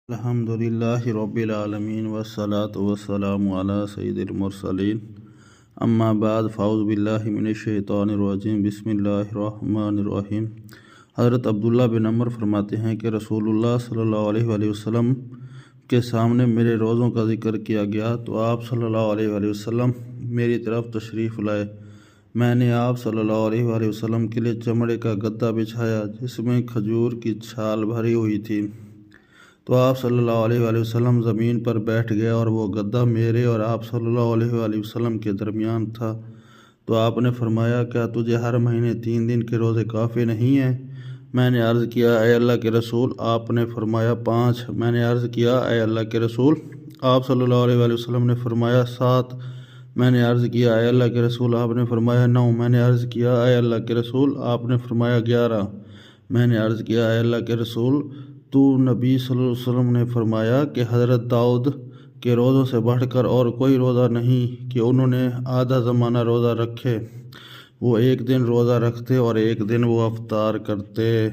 الحمدللہ رب العالمین والصلاة والسلام علی سید المرسلین اما بعد فاعوذ باللہ من الشیطان الرجیم بسم اللہ الرحمن الرحیم۔ حضرت عبداللہ بن عمر فرماتے ہیں کہ رسول اللہ صلی اللہ علیہ وآلہ وسلم کے سامنے میرے روزوں کا ذکر کیا گیا تو آپ صلی اللہ علیہ وآلہ وسلم میری طرف تشریف لائے۔ میں نے آپ صلی اللہ علیہ وآلہ وسلم کے لیے چمڑے کا گدا بچھایا جس میں کھجور کی چھال بھری ہوئی تھی، تو آپ صلی اللہ علیہ وآلہ وسلم زمین پر بیٹھ گئے اور وہ گدا میرے اور آپ صلی اللہ علیہ وآلہ وسلم کے درمیان تھا۔ تو آپ نے فرمایا، کیا تجھے ہر مہینے 3 دن کے روزے کافی نہیں ہیں؟ میں نے عرض کیا، اے اللہ کے رسول۔ آپ نے فرمایا 5۔ میں نے عرض کیا، اے اللہ کے رسول۔ آپ صلی اللہ علیہ وآلہ وسلم نے فرمایا 7۔ میں نے عرض کیا، اے اللہ کے رسول۔ آپ نے فرمایا 9۔ میں نے عرض کیا، اے اللہ کے رسول۔ آپ نے فرمایا 11۔ میں نے عرض کیا، اے اللہ کے رسول۔ تو نبی صلی اللہ علیہ وسلم نے فرمایا کہ حضرت داؤد کے روزوں سے بڑھ کر اور کوئی روزہ نہیں کہ انہوں نے آدھا زمانہ روزہ رکھے، وہ ایک دن روزہ رکھتے اور ایک دن وہ افطار کرتے۔